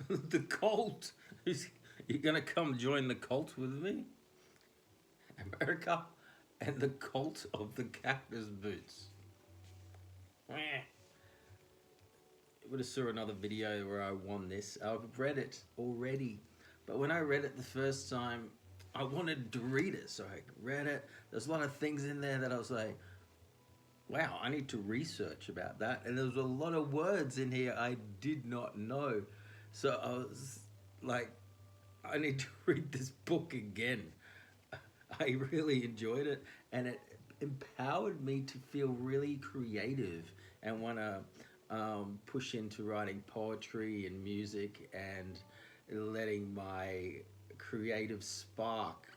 The cult. You're gonna come join the cult with me? America and the cult of the cactus boots. I would have saw another video where I won this. I've read it already, but when I read it the first time, I wanted to read it, so I read it. There's a lot of things in there that I was like, wow, I need to research about that. And there was a lot of words in here I did not know. So I was like, I need to read this book again. I really enjoyed it, and it empowered me to feel really creative and want to push into writing poetry and music and letting my creative spark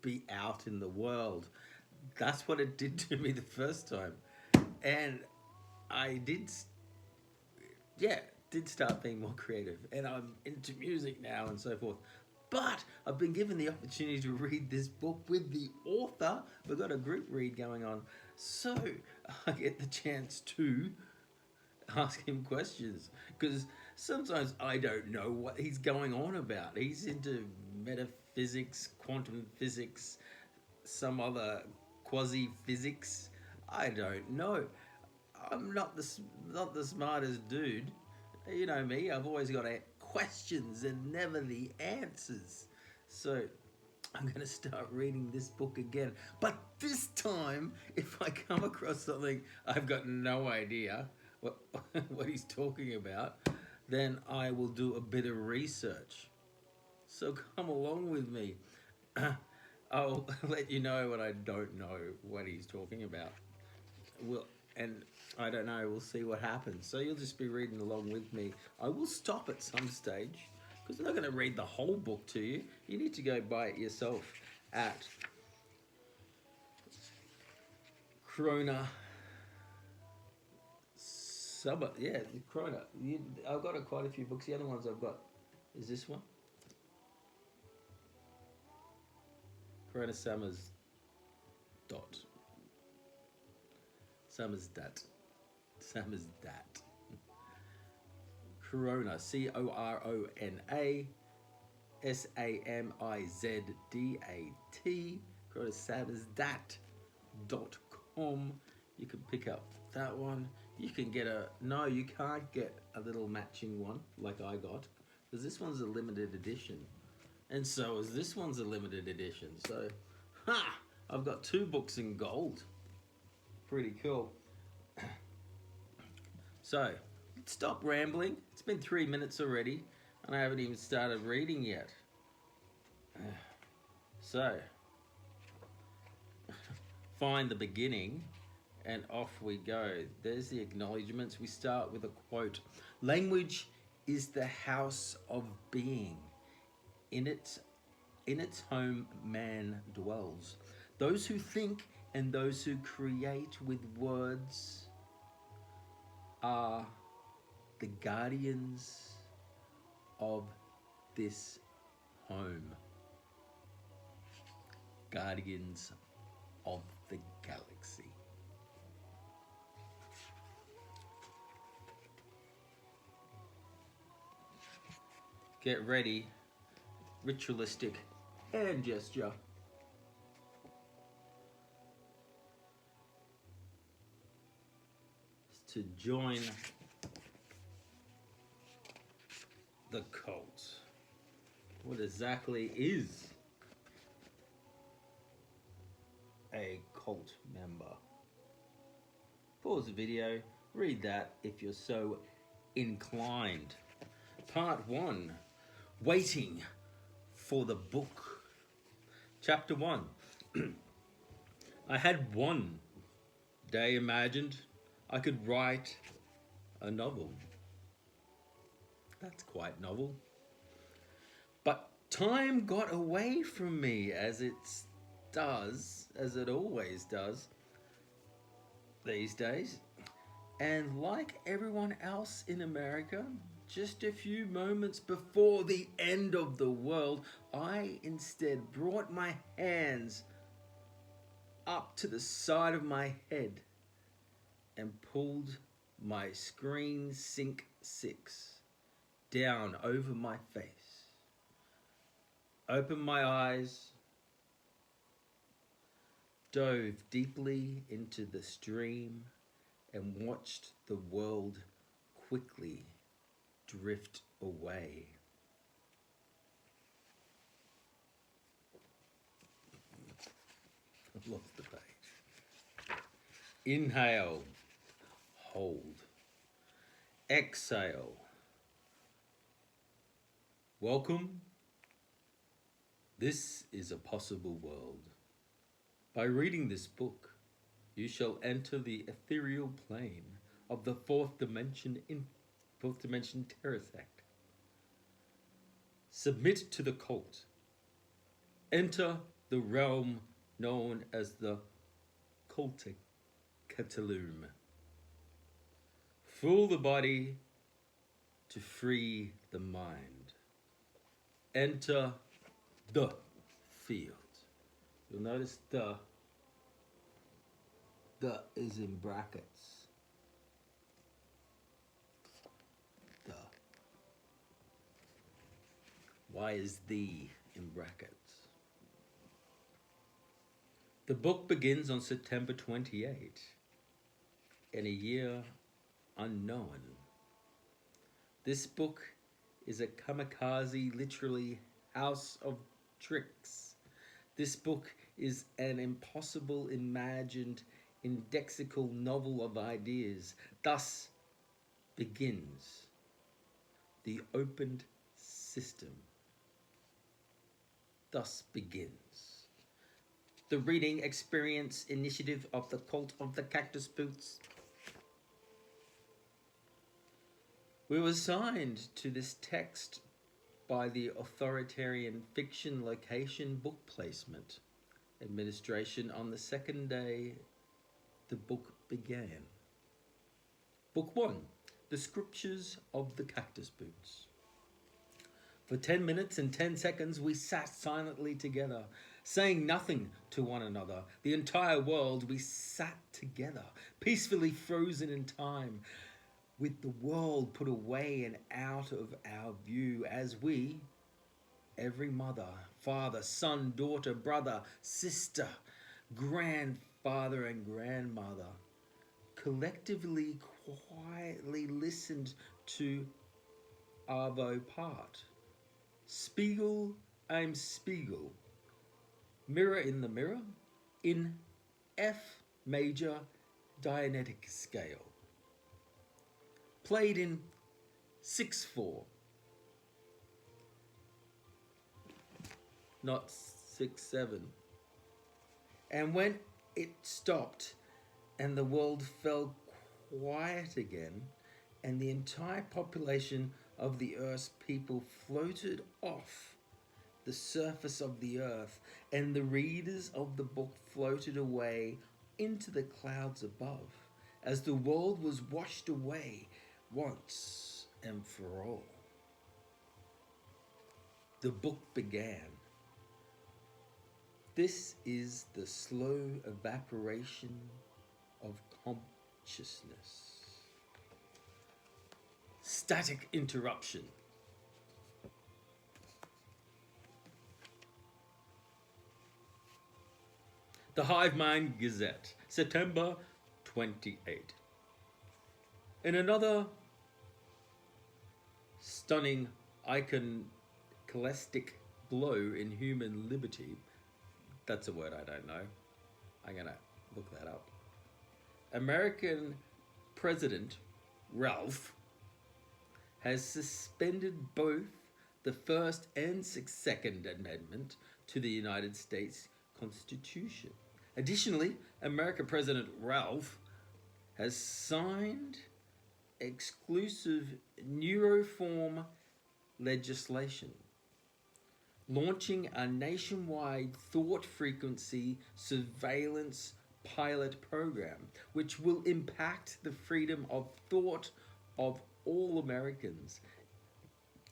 be out in the world. That's what it did to me the first time. And I did, yeah, did start being more creative. And I'm into music now and so forth. But I've been given the opportunity to read this book with the author. We've got a group read going on. So I get the chance to ask him questions. Because sometimes I don't know what he's going on about. He's into metaphysics, quantum physics, some other quasi physics. I don't know. I'm not the smartest dude. You know me. I've always got questions and never the answers. So I'm going to start reading this book again. But this time, if I come across something I've got no idea what what he's talking about, then I will do a bit of research. So come along with me. I'll let you know when I don't know what he's talking about. We'll, and I don't know, we'll see what happens. So you'll just be reading along with me. I will stop at some stage because I'm not going to read the whole book to you. You need to go buy it yourself at Krona Summer. Yeah, Krona. I've got quite a few books. The other ones I've got is this one. Krona Summers dot. Summers dat. Summers dat. Corona. Corona. SAMIZDAT. CoronaSammersDat.com. You can pick up that one. You can get no, you can't get a little matching one like I got, because this one's a limited edition. And so is this one's a limited edition. So, I've got 2 books in gold. Pretty cool. So, let's stop rambling. It's been 3 minutes already, and I haven't even started reading yet. So, find the beginning, and off we go. There's the acknowledgements. We start with a quote. Language is the house of being. In its home man dwells. Those who think and those who create with words are the guardians of this home. Guardians of the galaxy. Get ready. Ritualistic hand gesture. To join the cult. What exactly is a cult member? Pause the video, read that if you're so inclined. Part 1. Waiting for the book. Chapter 1. I had one day imagined I could write a novel. That's quite novel. But time got away from me, as it does, as it always does these days. And like everyone else in America, just a few moments before the end of the world, I instead brought my hands up to the side of my head and pulled my screen sync 6 down over my face, opened my eyes, dove deeply into the stream, and watched the world quickly drift away. I've lost the page. Inhale, hold. Exhale. Welcome. This is a possible world. By reading this book, you shall enter the ethereal plane of the fourth dimension Terrasect. Submit to the cult. Enter the realm known as the cultic Catalum. Fool the body to free the mind. Enter the field. You'll notice the is in brackets. The. Why is the in brackets? The book begins on September 28, in a year unknown. This book is a kamikaze, literally house of tricks. This book is an impossible, imagined, indexical novel of ideas. Thus begins the opened system. Thus begins the reading experience initiative of the cult of the cactus boots. We were assigned to this text by the authoritarian fiction location book placement administration on the second day the book began. Book 1, The Scriptures of the Cactus Boots. For 10 minutes and 10 seconds we sat silently together, saying nothing to one another. The entire world, we sat together, peacefully frozen in time, with the world put away and out of our view, as we, every mother, father, son, daughter, brother, sister, grandfather and grandmother, collectively quietly listened to Arvo Part. Spiegel, I'm Spiegel. Mirror in the mirror, in F major Dianetic scale. Played in 6/4, not 6/7. And when it stopped and the world fell quiet again, and the entire population of the Earth's people floated off the surface of the earth, and the readers of the book floated away into the clouds above, as the world was washed away once and for all. The book began. This is the slow evaporation of consciousness. Static interruption. The Hive Mind Gazette, September 28. In another stunning iconoclastic blow in human liberty, that's a word I don't know, I'm gonna look that up. American President Ralph has suspended both the First and Second Amendment to the United States Constitution. Additionally, American President Ralph has signed exclusive neuroform legislation, launching a nationwide thought frequency surveillance pilot program, which will impact the freedom of thought of all Americans.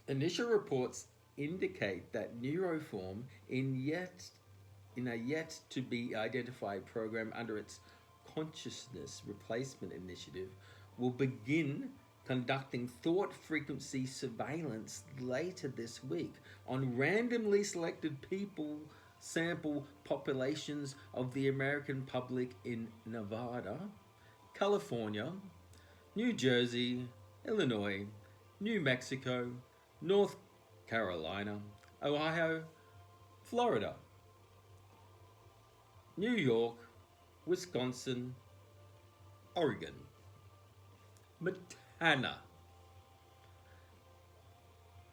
Initial reports indicate that neuroform in a yet to be identified program under its consciousness replacement initiative will begin conducting thought frequency surveillance later this week on randomly selected people sample populations of the American public in Nevada, California, New Jersey, Illinois, New Mexico, North Carolina, Ohio, Florida, New York, Wisconsin, Oregon, Montana.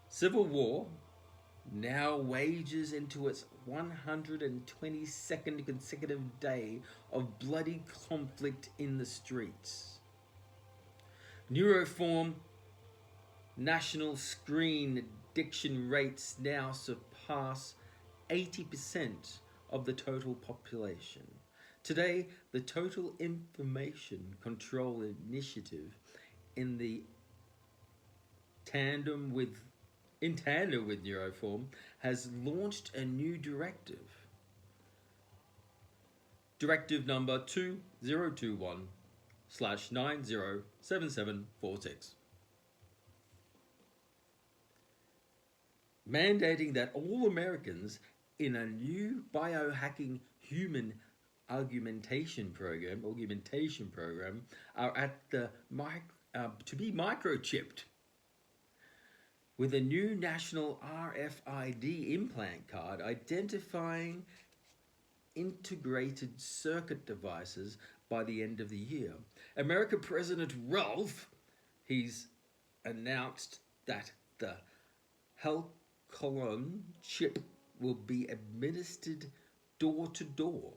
Civil war now wages into its 122nd consecutive day of bloody conflict in the streets. Neuroform national screen addiction rates now surpass 80% of the total population. Today, the Total Information Control Initiative in tandem with Neuroform has launched a new directive. Directive number 2021/907746. Mandating that all Americans in a new biohacking human augmentation program are at the to be microchipped with a new national RFID implant card identifying integrated circuit devices by the end of the year. American President Ralph, he's announced that the Helcolon chip will be administered door to door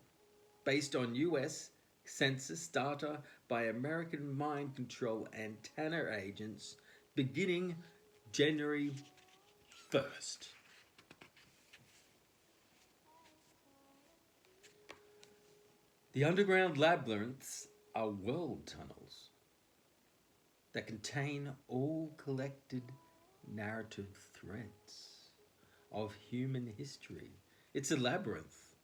based on US census data by American mind control antenna agents beginning January 1st. The underground labyrinths are world tunnels that contain all collected narrative threads of human history. It's a labyrinth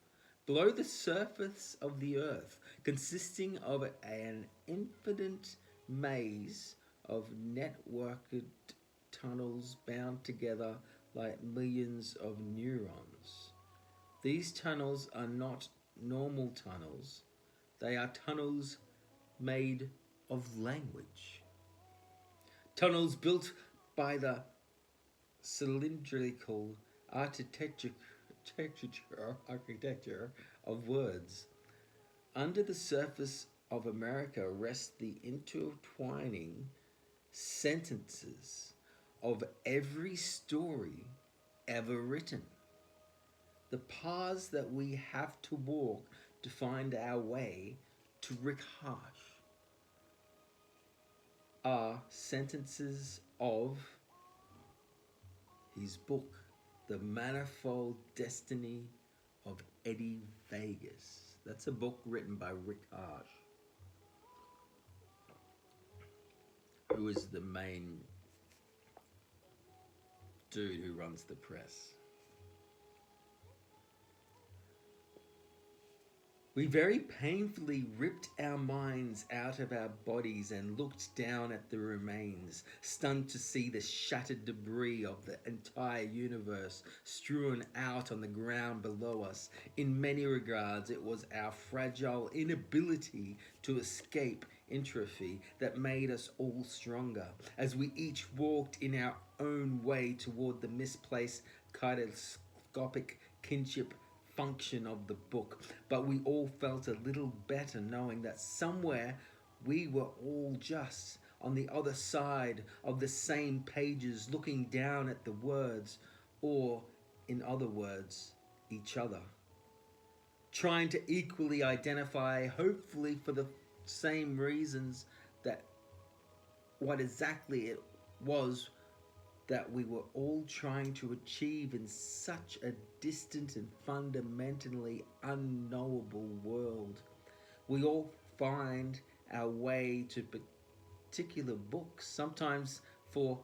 below the surface of the earth, consisting of an infinite maze of networked tunnels bound together like millions of neurons. These tunnels are not normal tunnels. They are tunnels made of language. Tunnels built by the cylindrical architecture of words. Under the surface of America rest the intertwining sentences of every story ever written. The paths that we have to walk to find our way to Rick Harsh are sentences of his book, The Manifold Destiny of Eddie Vegas. That's a book written by Rick Harsh, who is the main dude who runs the press. We very painfully ripped our minds out of our bodies and looked down at the remains, stunned to see the shattered debris of the entire universe strewn out on the ground below us. In many regards, it was our fragile inability to escape entropy that made us all stronger, as we each walked in our own way toward the misplaced kaleidoscopic kinship function of the book. But we all felt a little better knowing that somewhere we were all just on the other side of the same pages, looking down at the words, or in other words, each other, trying to equally identify, hopefully for the same reasons, that what exactly it was that we were all trying to achieve in such a distant and fundamentally unknowable world. We all find our way to particular books, sometimes for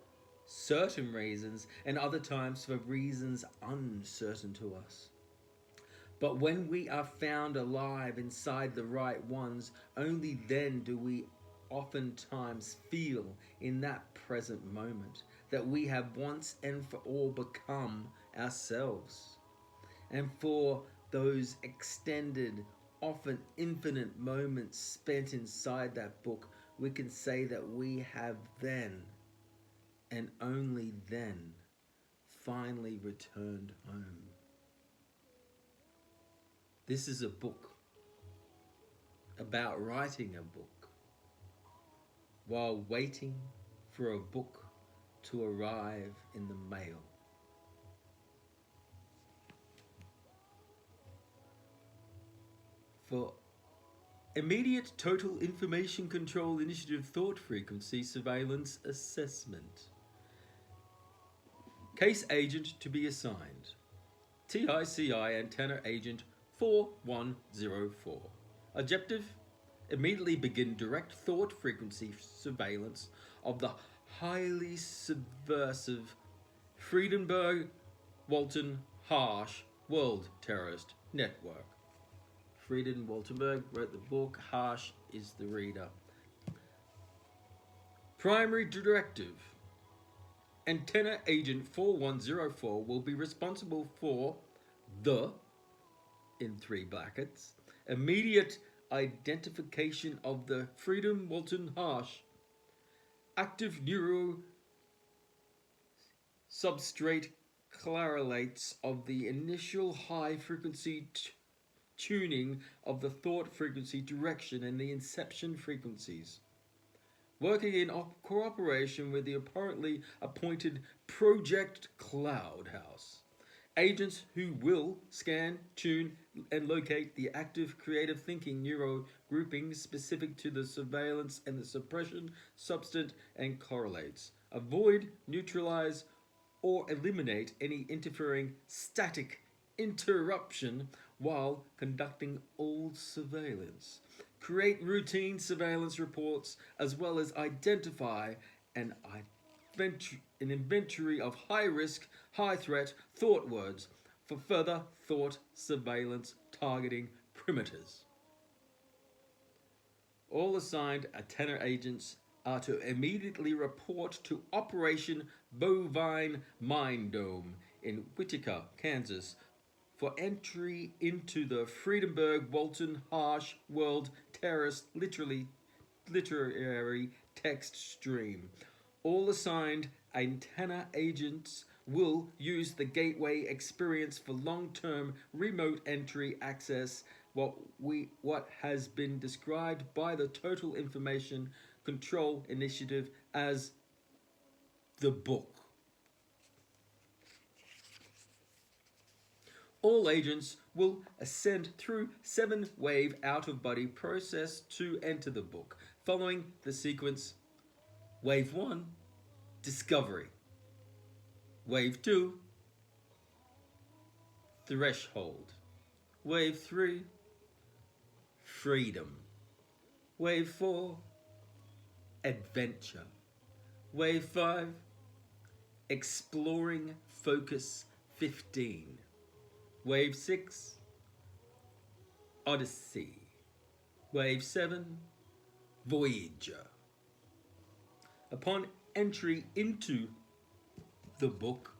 certain reasons and other times for reasons uncertain to us. But when we are found alive inside the right ones, only then do we oftentimes feel in that present moment that we have once and for all become ourselves. And for those extended, often infinite moments spent inside that book, we can say that we have then, and only then, finally returned home. This is a book about writing a book while waiting for a book to arrive in the mail. For immediate total information control initiative thought frequency surveillance assessment. Case agent to be assigned. TICI antenna agent 4104. Objective: immediately begin direct thought frequency surveillance of the highly subversive Friedenberg Walton Harsh World Terrorist Network. Frieden Waltenberg wrote the book, Harsh is the reader. Primary directive: antenna agent 4104 will be responsible for the, in three brackets, immediate identification of the Frieden Walton Harsh active neuro substrate correlates of the initial high frequency tuning of the thought frequency direction and the inception frequencies, working in cooperation with the apparently appointed Project Cloud House. Agents who will scan, tune, and locate the active creative thinking neuro groupings specific to the surveillance and the suppression substance and correlates. Avoid, neutralize, or eliminate any interfering static interruption while conducting all surveillance. Create routine surveillance reports as well as identify an inventory of high-risk, high-threat thought words for further thought surveillance targeting perimeters. All assigned antenna agents are to immediately report to Operation Bovine Mind Dome in Whitaker, Kansas, for entry into the Friedenberg Walton Harsh World Terrorist literary text stream. All assigned antenna agents will use the gateway experience for long-term remote entry access, what has been described by the Total Information Control Initiative as the book. All agents will ascend through 7-wave out-of-body process to enter the book, following the sequence: Wave 1, discovery. Wave 2, threshold. Wave 3, freedom. Wave 4, adventure. Wave 5, exploring focus 15. Wave 6, Odyssey. Wave 7, Voyager. Upon entry into the book,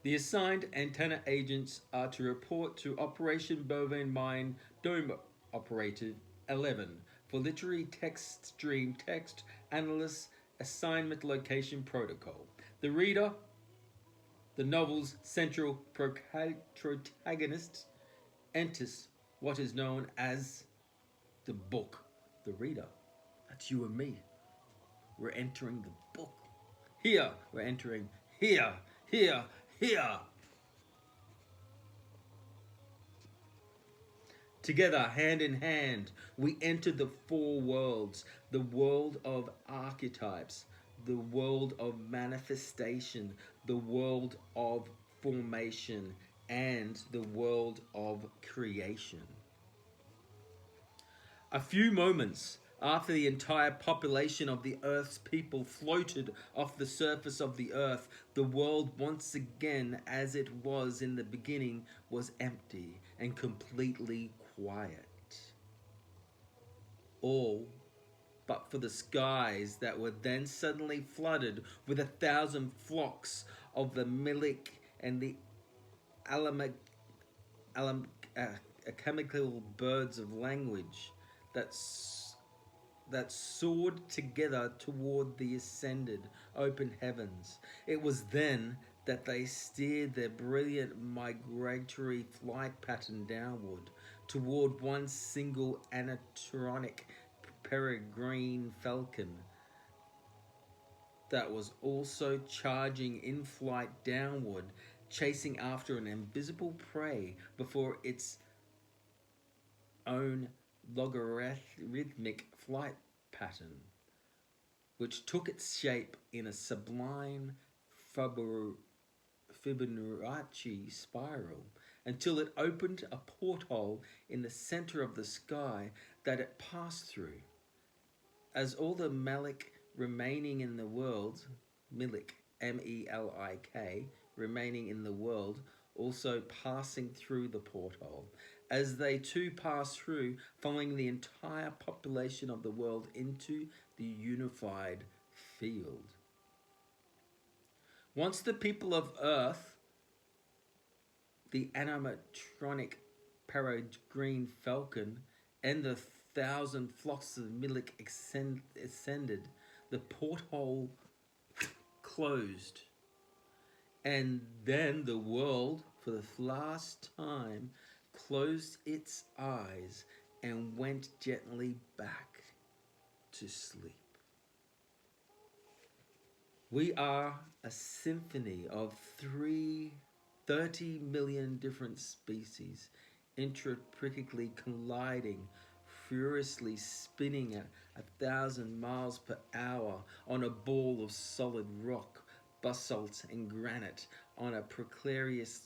the assigned antenna agents are to report to Operation Bovine Mind Dome Operative 11 for literary text stream text analyst assignment location protocol. The reader, the novel's central protagonist, enters what is known as the book. The reader, that's you and me. We're entering the book. Here, we're entering here. Together, hand in hand, we enter the four worlds: the world of archetypes, the world of manifestation, the world of formation, and the world of creation. A few moments after the entire population of the Earth's people floated off the surface of the Earth, the world once again, as it was in the beginning, was empty and completely quiet. All but for the skies that were then suddenly flooded with 1,000 flocks of the milik and the alama, alam, chemical birds of language that that soared together toward the ascended open heavens. It was then that they steered their brilliant migratory flight pattern downward toward one single anatronic peregrine falcon that was also charging in flight downward, chasing after an invisible prey before its own logarithmic flight pattern, which took its shape in a sublime Fibonacci spiral until it opened a porthole in the center of the sky that it passed through. As all the Malik remaining in the world, Milik, Melik, remaining in the world, also passing through the porthole, as they too pass through, following the entire population of the world into the unified field. Once the people of Earth, the animatronic peregrine falcon, and the 1,000 flocks of Milik ascended, the porthole closed. And then the world, for the last time, closed its eyes and went gently back to sleep. We are a symphony of 30 million different species, intricately colliding, furiously spinning at 1,000 miles per hour on a ball of solid rock, basalt and granite on a precariously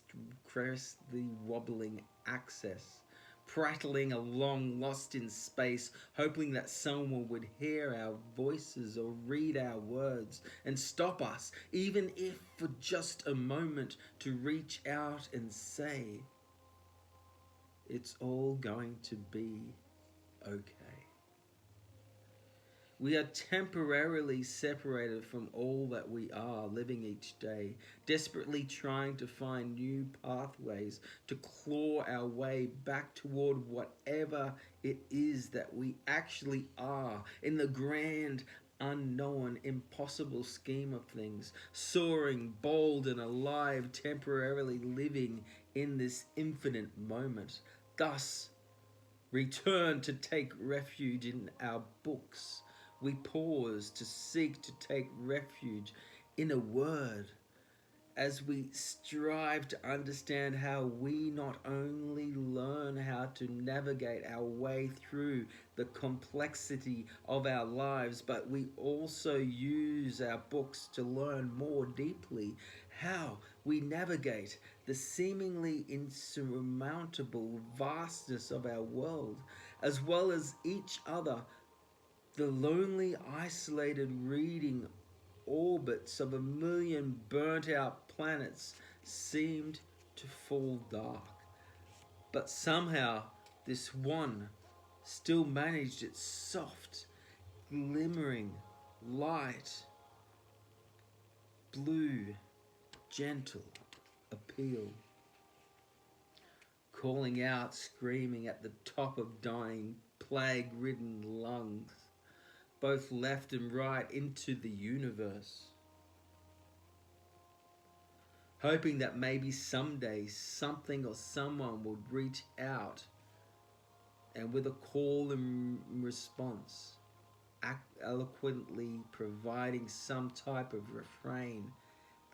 wobbling axis, prattling along lost in space, hoping that someone would hear our voices or read our words and stop us, even if for just a moment, to reach out and say, it's all going to be okay. We are temporarily separated from all that we are, living each day, desperately trying to find new pathways to claw our way back toward whatever it is that we actually are in the grand, unknown, impossible scheme of things, soaring, bold and alive, temporarily living in this infinite moment. Thus, return to take refuge in our books. We pause to seek to take refuge in a word as we strive to understand how we not only learn how to navigate our way through the complexity of our lives, but we also use our books to learn more deeply how we navigate the seemingly insurmountable vastness of our world, as well as each other. The lonely, isolated reading orbits of a million burnt-out planets seemed to fall dark. But somehow this one still managed its soft, glimmering light, blue, gentle appeal, calling out, screaming at the top of dying, plague-ridden lungs, both left and right into the universe, hoping that maybe someday something or someone would reach out and with a call and response, eloquently providing some type of refrain,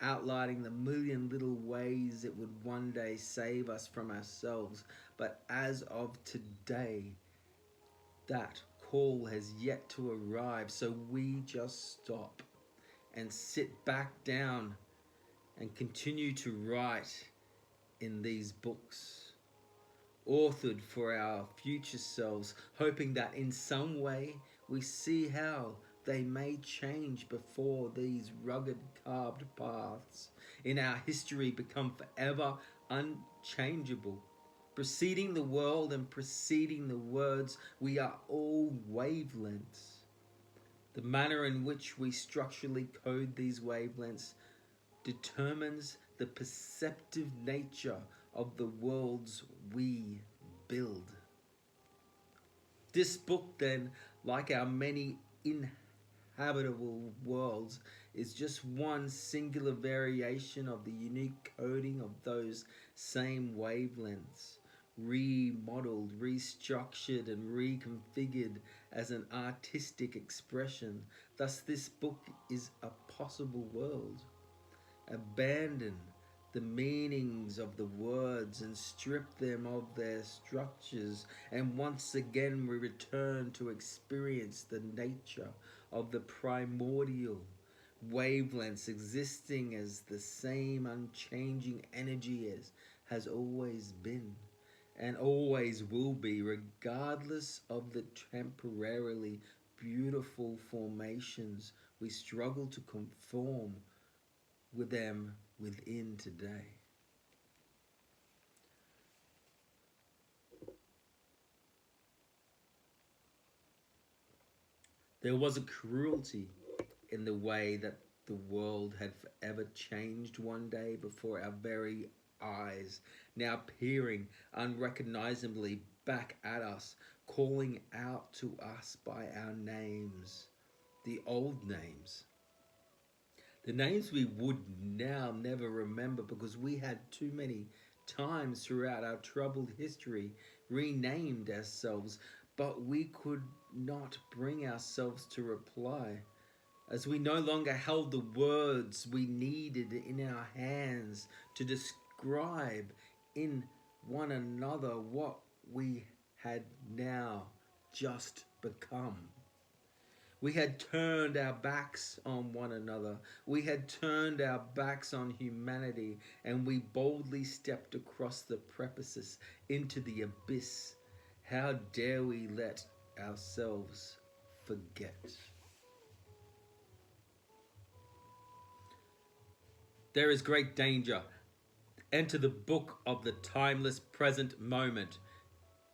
outlining the million little ways it would one day save us from ourselves. But as of today, that call has yet to arrive, so we just stop and sit back down and continue to write in these books, authored for our future selves, hoping that in some way we see how they may change before these rugged carved paths in our history become forever unchangeable. Preceding the world and preceding the words, we are all wavelengths, The manner in which we structurally code these wavelengths determines the perceptive nature of the worlds we build. This book, then, like our many inhabitable worlds, is just one singular variation of the unique coding of those same wavelengths, remodeled, restructured, and reconfigured as an artistic expression. Thus, this book is a possible world. Abandon the meanings of the words and strip them of their structures, and once again we return to experience the nature of the primordial wavelengths existing as the same unchanging energy as has always been and always will be, regardless of the temporarily beautiful formations we struggle to conform with them within today. There was a cruelty in the way that the world had forever changed one day before our very eyes, now peering unrecognizably back at us, calling out to us by our names, the old names. The names we would now never remember because we had too many times throughout our troubled history renamed ourselves, but we could not bring ourselves to reply, as we no longer held the words we needed in our hands to describe in one another what we had now just become. We had turned our backs on one another. We had turned our backs on humanity, and we boldly stepped across the precipice into the abyss. How dare we let ourselves forget? There is great danger. Enter the book of the timeless present moment.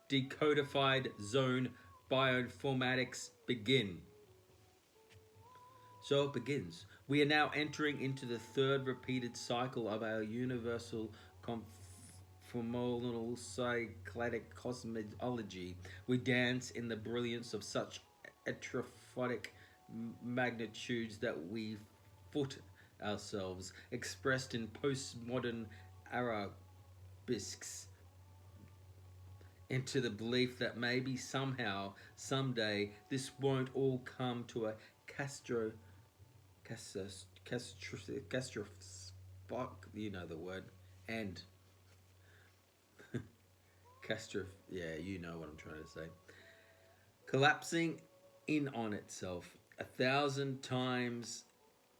Decodified zone bioinformatics begin. So it begins. We are now entering into the third repeated cycle of our universal conformal cyclic cosmology. We dance in the brilliance of such atrophic magnitudes that we foot ourselves, expressed in postmodern arabesques, into the belief that maybe somehow, someday, this won't all come to a fuck, you know the word, and yeah, you know what I'm trying to say. Collapsing in on itself 1,000 times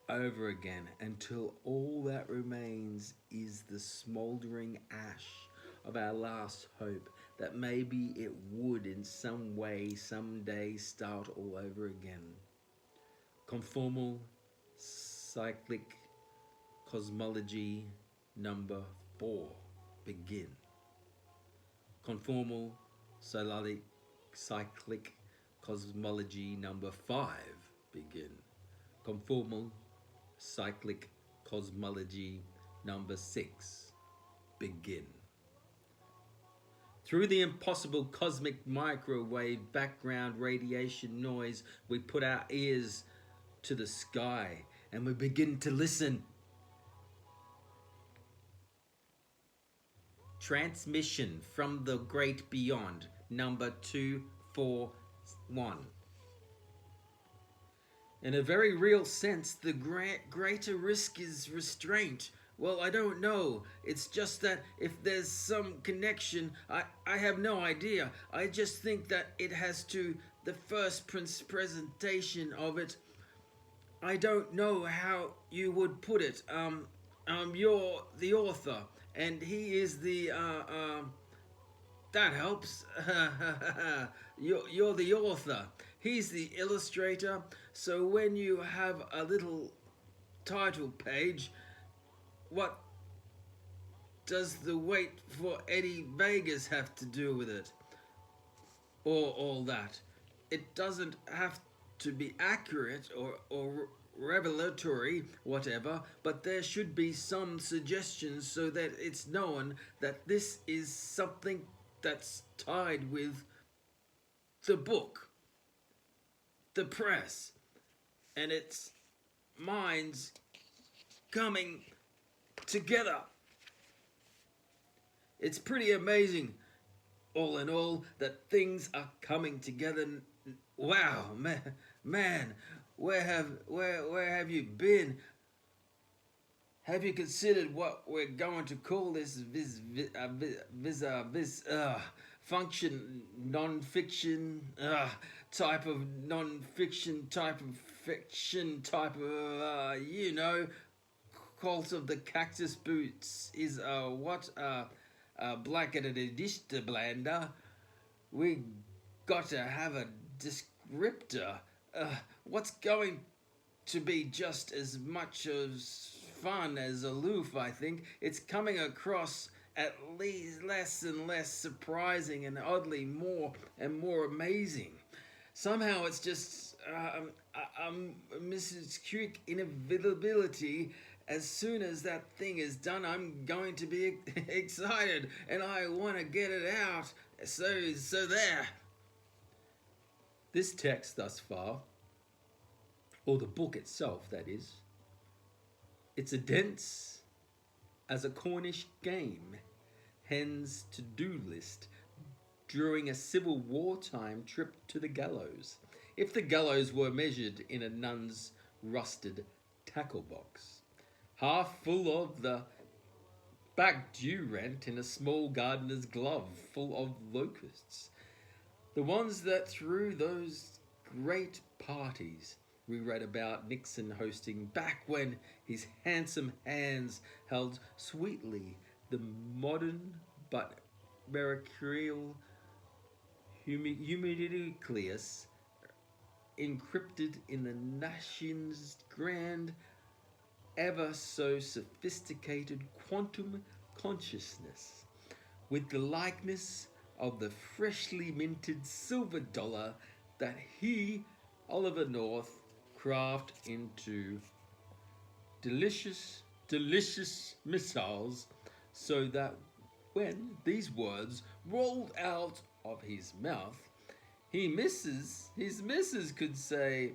over again until all that remains is the smouldering ash of our last hope that maybe it would in some way someday start all over again. Conformal cyclic cosmology number 4 begin. Conformal cyclic cosmology number 5 begin. Conformal cyclic cosmology number 6 begin. Through the impossible cosmic microwave background radiation noise, we put our ears to the sky and we begin to listen. Transmission from the great beyond, number 241. In a very real sense, the greater risk is restraint. Well, I don't know. It's just that if there's some connection, I have no idea. I just think that it has to, the first presentation of it, I don't know how you would put it. You're the author, and he is the, that helps. You're the author. He's the illustrator. So when you have a little title page, what does the wait for Eddie Vegas have to do with it? Or all that? It doesn't have to be accurate or revelatory, whatever, but there should be some suggestions so that it's known that this is something that's tied with the book, the press, and its minds coming together. It's pretty amazing, all in all, that things are coming together. Wow, man, where have you been? Have you considered what we're going to call this function non-fiction type of non-fiction type of fiction type of cult of the cactus boots is what blanketed dish to blender. We got to have a descriptor. What's going to be just as much as fun as aloof, I think. It's coming across at least less and less surprising and oddly more and more amazing. Somehow it's just Mrs. Quick inevitability. As soon as that thing is done, I'm going to be excited and I want to get it out. So there. This text thus far, or the book itself, that is, it's as dense as a Cornish game hen's to-do list during a Civil War time trip to the gallows, if the gallows were measured in a nun's rusted tackle box, half full of the back due rent in a small gardener's glove full of locusts, the ones that threw those great parties we read about Nixon hosting back when his handsome hands held sweetly the modern but mercurial humidinucleus encrypted in the nation's grand, ever so sophisticated quantum consciousness, with the likeness of the freshly minted silver dollar that he, Oliver North, craft into delicious missiles, so that when these words rolled out of his mouth, his missus could say,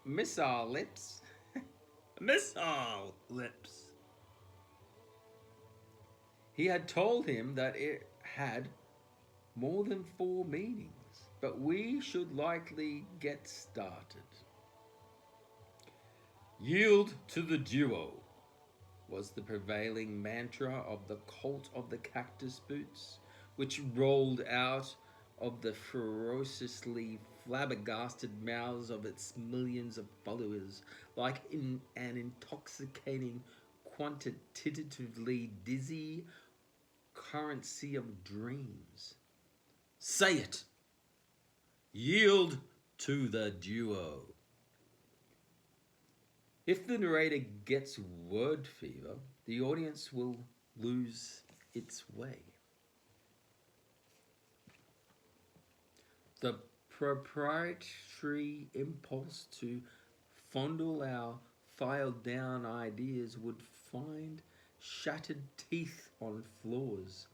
missile lips, missile lips. He had told him that it had more than 4 meanings, but we should likely get started. Yield to the duo was the prevailing mantra of the cult of the cactus boots, which rolled out of the ferociously flabbergasted mouths of its millions of followers like in an intoxicating, quantitatively dizzy currency of dreams. Say it! Yield to the duo. If the narrator gets word fever, the audience will lose its way. The proprietary impulse to fondle our filed down ideas would find shattered teeth on floors,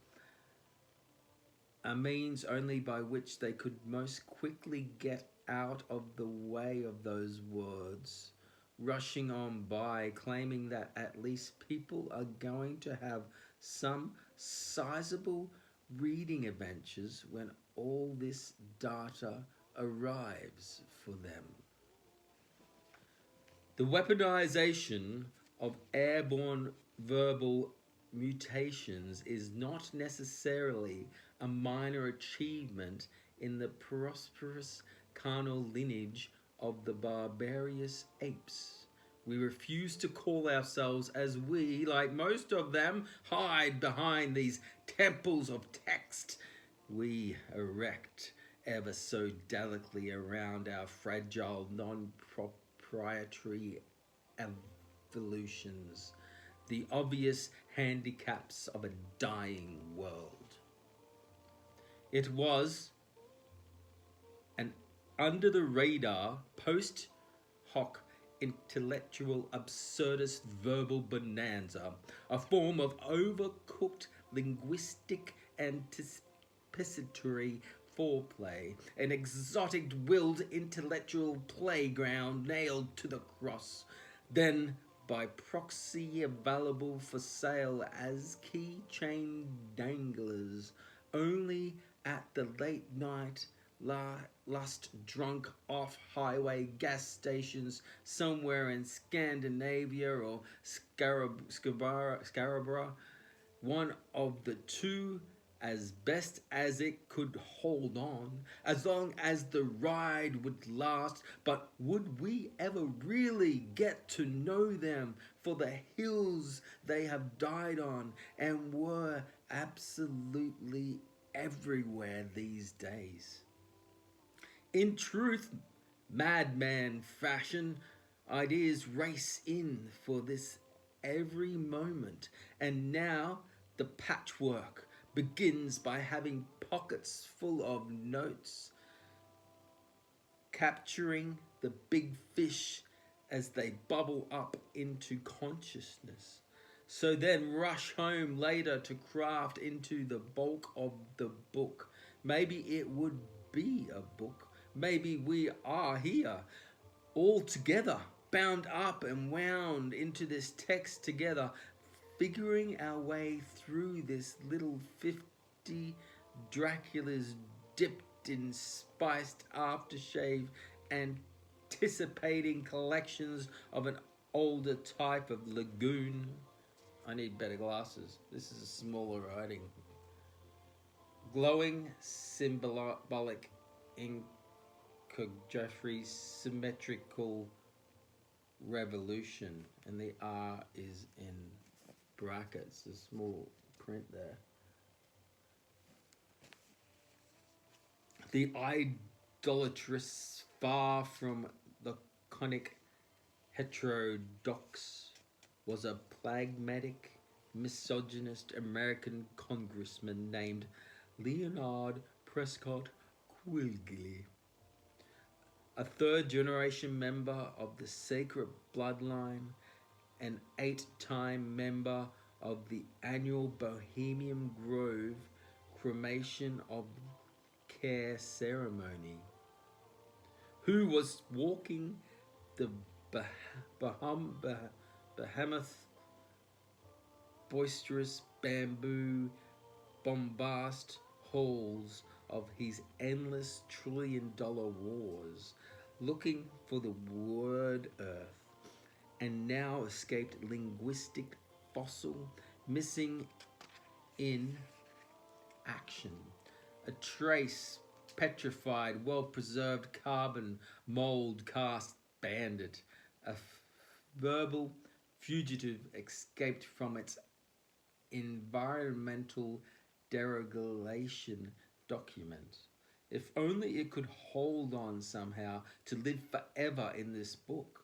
a means only by which they could most quickly get out of the way of those words, rushing on by, claiming that at least people are going to have some sizable reading adventures when all this data arrives for them. The weaponization of airborne verbal mutations is not necessarily a minor achievement in the prosperous carnal lineage of the barbarous apes. We refuse to call ourselves as we, like most of them, hide behind these temples of text we erect ever so delicately around our fragile, non-proprietary evolutions, the obvious handicaps of a dying world. It was an under the radar, post hoc intellectual absurdist verbal bonanza, a form of overcooked linguistic anticipatory foreplay, an exotic willed intellectual playground nailed to the cross, then by proxy available for sale as keychain danglers only at the late night lust drunk off highway gas stations somewhere in Scandinavia or Scarborough, one of the two, as best as it could hold on, as long as the ride would last. But would we ever really get to know them for the hills they have died on and were absolutely everywhere these days? In truth, madman fashion, ideas race in for this every moment, and now the patchwork begins by having pockets full of notes, capturing the big fish as they bubble up into consciousness. So then rush home later to craft into the bulk of the book. Maybe it would be a book. Maybe we are here all together, bound up and wound into this text together, figuring our way through this little 50 Draculas dipped in spiced aftershave, anticipating collections of an older type of lagoon. I need better glasses. This is a smaller writing. Glowing, symbolic ink. Jeffrey's symmetrical revolution, and the R is in brackets, a small print there. The idolatrous, far from laconic heterodox, was a pragmatic, misogynist American congressman named Leonard Prescott Quigley, a third-generation member of the sacred bloodline, an 8-time member of the annual Bohemian Grove cremation of care ceremony, who was walking the behemoth, boisterous bamboo bombast halls of his endless trillion-dollar wars, looking for the word earth, and now escaped linguistic fossil, missing in action, a trace petrified, well-preserved carbon mold cast bandit, a verbal fugitive escaped from its environmental deregulation document. If only it could hold on somehow to live forever in this book.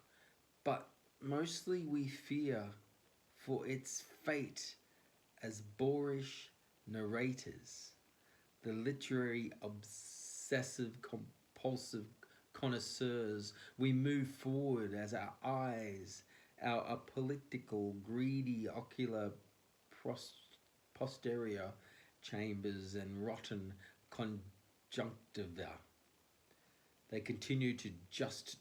But mostly we fear for its fate as boorish narrators, the literary obsessive compulsive connoisseurs. We move forward as our eyes, our political greedy ocular posterior chambers and rotten conjunctiva. They continue to just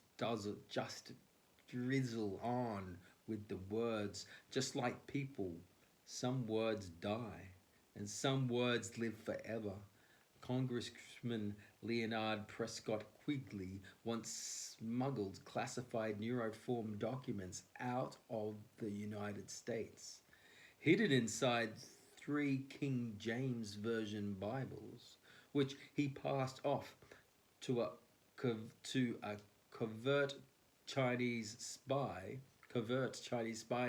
drizzle on with the words, just like people. Some words die, and some words live forever. Congressman Leonard Prescott Quigley once smuggled classified neuroform documents out of the United States, hidden inside 3 King James Version Bibles, which he passed off to a covert Chinese spy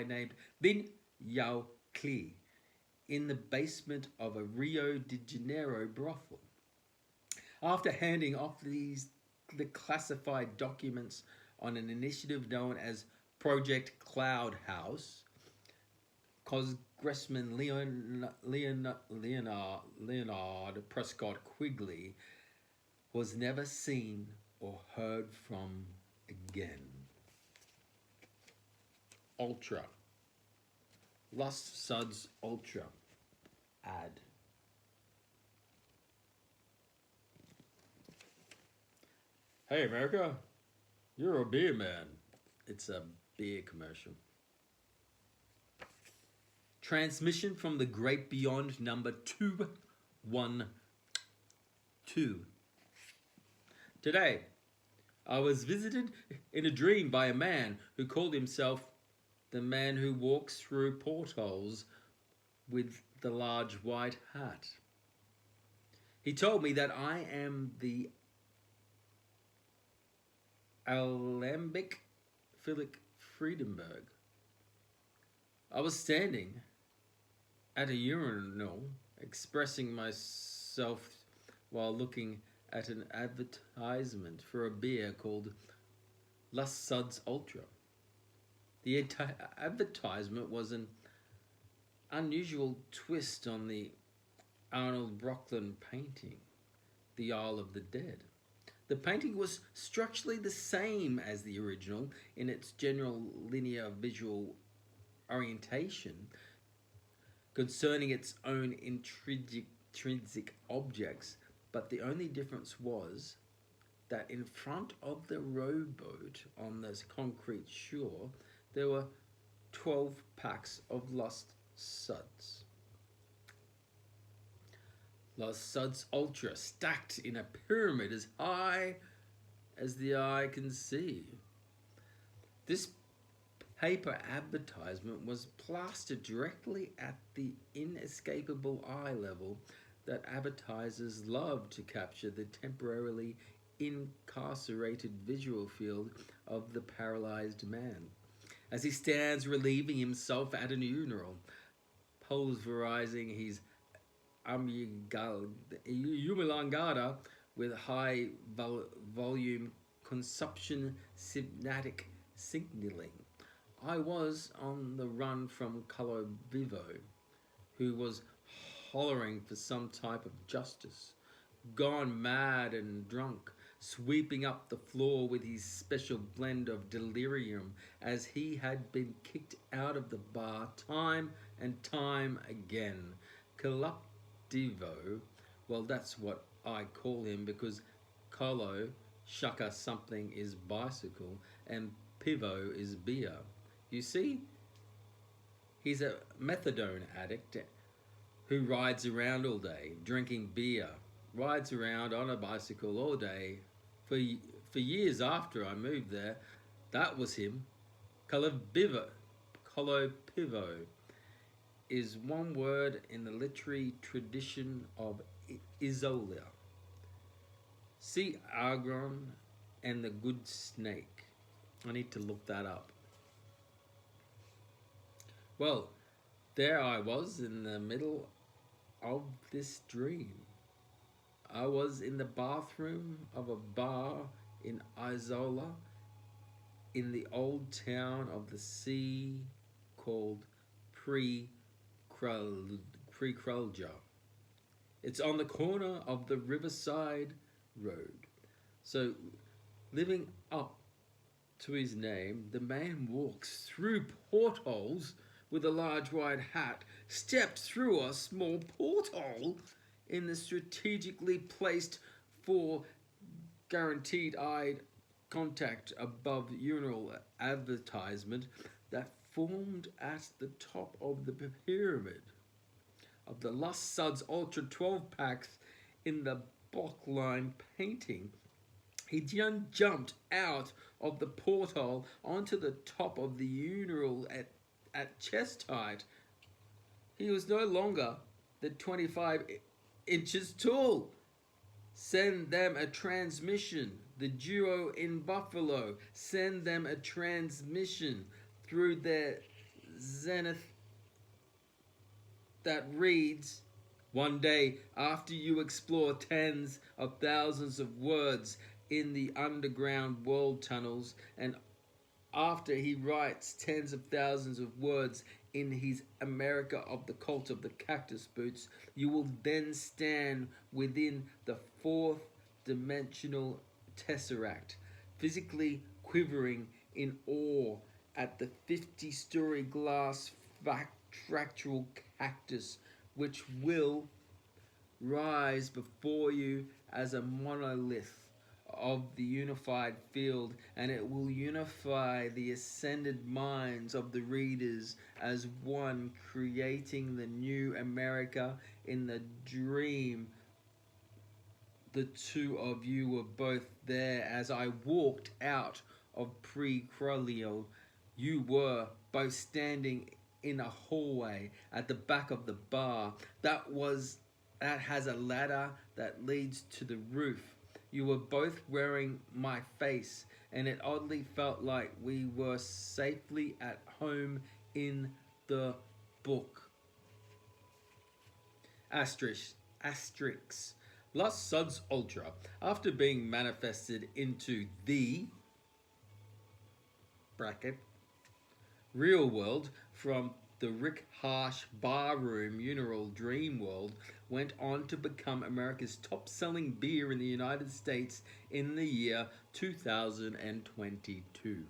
named Lin Yao Kli in the basement of a Rio de Janeiro brothel. After handing off the classified documents on an initiative known as Project Cloud House, Congressman Leonard Prescott Quigley was never seen or heard from again. Ultra. Lust Suds Ultra. Ad. Hey America, you're a beer man. It's a beer commercial. Transmission from the great beyond, number 212. Today, I was visited in a dream by a man who called himself the man who walks through portholes with the large white hat. He told me that I am the Alembic Philip Friedenberg. I was standing at a urinal expressing myself while looking at an advertisement for a beer called Lust Suds Ultra. The advertisement was an unusual twist on the Arnold Brocklin painting, The Isle of the Dead. The painting was structurally the same as the original in its general linear visual orientation, concerning its own intrinsic objects, but the only difference was that in front of the rowboat on this concrete shore, there were 12 packs of Lust Suds. Lust Suds Ultra, stacked in a pyramid as high as the eye can see. This paper advertisement was plastered directly at the inescapable eye level that advertisers love to capture the temporarily incarcerated visual field of the paralyzed man, as he stands relieving himself at an urinal, pulverizing his umilangada with high volume consumption synaptic signaling. I was on the run from Colo Vivo, who was hollering for some type of justice, gone mad and drunk, sweeping up the floor with his special blend of delirium, as he had been kicked out of the bar time and time again. Collectivo, well, that's what I call him, because Colo, Shaka something is bicycle, and Pivo is beer. You see, he's a methadone addict who rides around all day drinking beer, rides around on a bicycle all day. For years after I moved there, that was him. Colo Pivo is one word in the literary tradition of Isola. See Agron and the Good Snake. I need to look that up. Well, there I was in the middle of this dream. I was in the bathroom of a bar in Isola, in the old town of the sea called Pre-Krulja. It's on the corner of the Riverside Road. So, living up to his name, the man walks through portholes with a large white hat, steps through a small porthole in the strategically placed for guaranteed eye contact above urinal advertisement that formed at the top of the pyramid of the Lust Suds Ultra 12 packs in the blockline painting. He jumped out of the porthole onto the top of the urinal at chest height. He was no longer than 25 inches tall. Send them a transmission. The duo in Buffalo, send them a transmission through their zenith that reads, one day after you explore tens of thousands of words in the underground world tunnels, and after he writes tens of thousands of words in his America of the Cult of the Cactus Boots, you will then stand within the fourth dimensional tesseract, physically quivering in awe at the 50-story glass fractal cactus which will rise before you as a monolith of the unified field, and it will unify the ascended minds of the readers as one, creating the new America in the dream. The two of you were both there as I walked out of pre-Crolio. You were both standing in a hallway at the back of the bar that has a ladder that leads to the roof. You were both wearing my face, and it oddly felt like we were safely at home in the book. Asterisk. Lust Suds Ultra, after being manifested into the bracket real world from the Rick Harsh barroom Uneral Dream World, went on to become America's top-selling beer in the United States in the year 2022.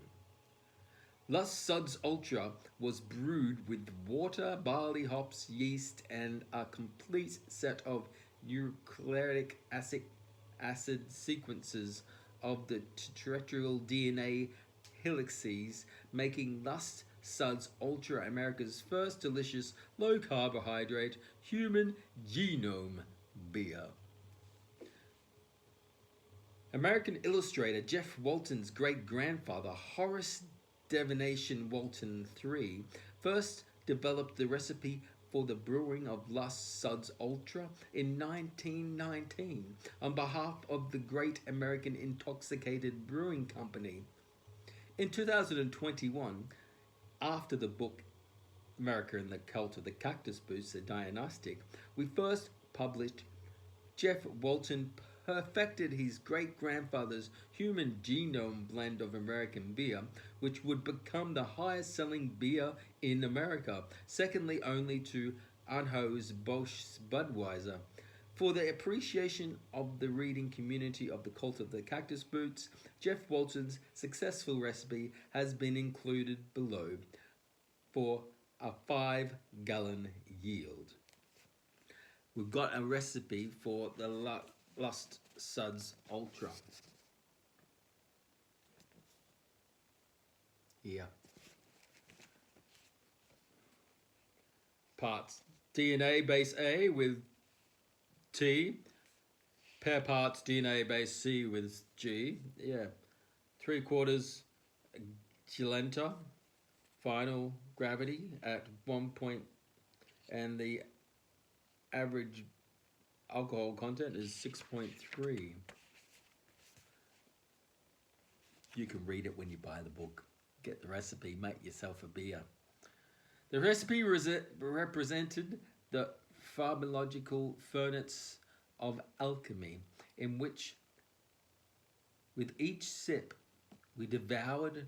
Lust Suds Ultra was brewed with water, barley, hops, yeast, and a complete set of nucleic acid sequences of the tetraedral DNA helices, making Lust Suds Ultra America's first delicious low-carbohydrate human genome beer. American illustrator Jeff Walton's great-grandfather, Horace Divination Walton III, first developed the recipe for the brewing of Lust Suds Ultra in 1919 on behalf of the Great American Intoxicated Brewing Company. In 2021, after the book America and the Cult of the Cactus Boots, the Diagnostic, we first published, Jeff Walton perfected his great-grandfather's human genome blend of American beer, which would become the highest-selling beer in America, secondly only to Anheuser-Busch's Budweiser. For the appreciation of the reading community of the Cult of the Cactus Boots, Jeff Walton's successful recipe has been included below for a 5-gallon yield. We've got a recipe for the Lust Suds Ultra. Here. Parts DNA base A with T, pair parts DNA base C with G. 3/4 Gilenta, final gravity at 1 point, and the average alcohol content is 6.3. You can read it when you buy the book. Get the recipe, make yourself a beer. The recipe represented the pharmacological furnace of alchemy, in which, with each sip, we devoured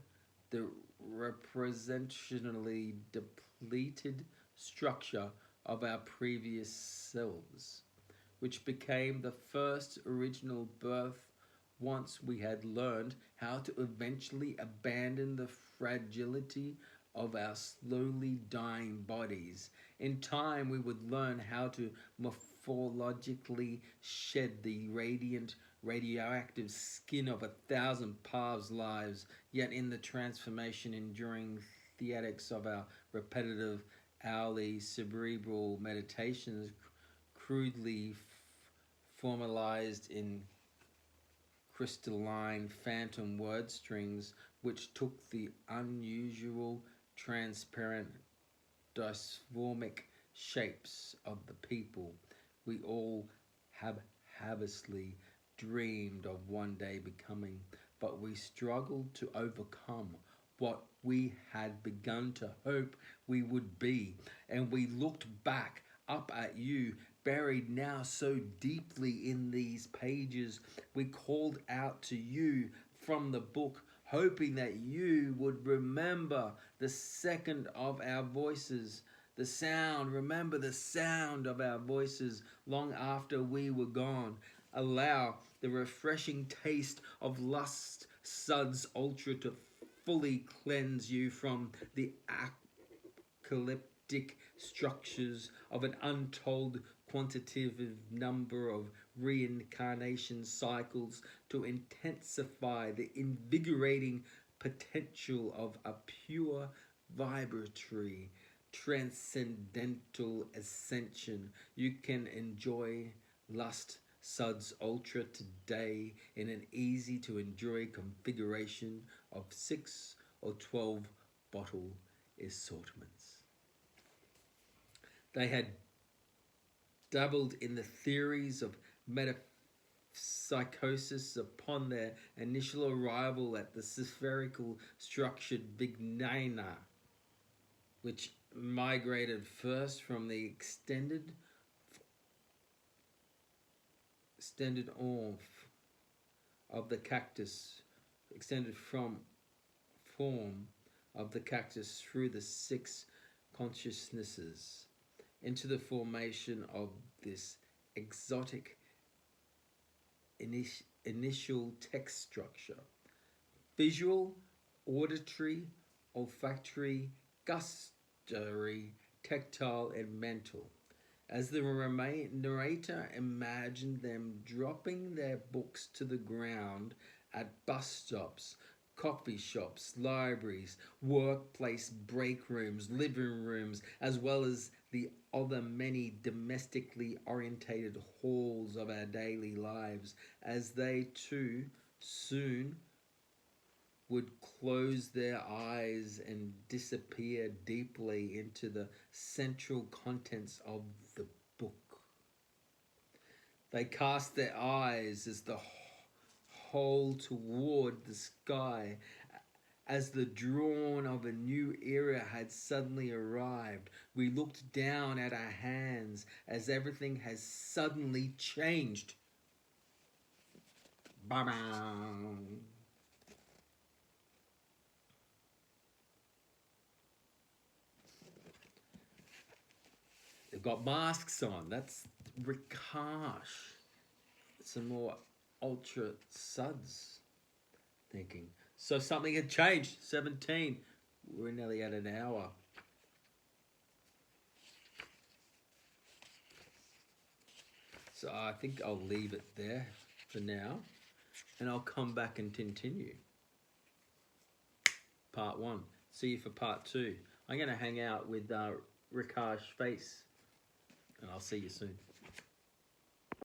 the representationally depleted structure of our previous selves, which became the first original birth once we had learned how to eventually abandon the fragility of our slowly dying bodies. In time, we would learn how to morphologically shed the radiant, radioactive skin of 1,000 past lives, yet in the transformation enduring theatics of our repetitive, hourly, cerebral meditations, crudely formalized in crystalline phantom word strings, which took the unusual, transparent, dysformic shapes of the people we all have habitually dreamed of one day becoming, but we struggled to overcome what we had begun to hope we would be, and we looked back up at you, buried now so deeply in these pages. We called out to you from the book, hoping that you would remember the second of our voices, the sound, remember the sound of our voices long after we were gone. allow the refreshing taste of Lust Suds Ultra to fully cleanse you from the apocalyptic structures of an untold quantitative number of reincarnation cycles to intensify the invigorating potential of a pure, vibratory, transcendental ascension. You can enjoy Lust Suds Ultra today in an easy to enjoy configuration of 6 or 12 bottle assortments. They had dabbled in the theories of metapsychosis upon their initial arrival at the spherical structured Vignana, which migrated first from the extended form of the cactus, extended from form of the cactus through the 6 consciousnesses into the formation of this exotic initial text structure: visual, auditory, olfactory, gustatory, tactile, and mental. As the narrator imagined them dropping their books to the ground at bus stops, coffee shops, libraries, workplace break rooms, living rooms, as well as the other many domestically orientated halls of our daily lives, as they too soon would close their eyes and disappear deeply into the central contents of the book. They cast their eyes as the whole toward the sky, as the dawn of a new era had suddenly arrived. We looked down at our hands as everything has suddenly changed. Ba-bam. They've got masks on. That's Rikash. Some more ultra suds thinking. So something had changed. 17. We're nearly at an hour. So I think I'll leave it there for now. And I'll come back and continue. Part 1. See you for part 2. I'm going to hang out with Rikash Face. And I'll see you soon.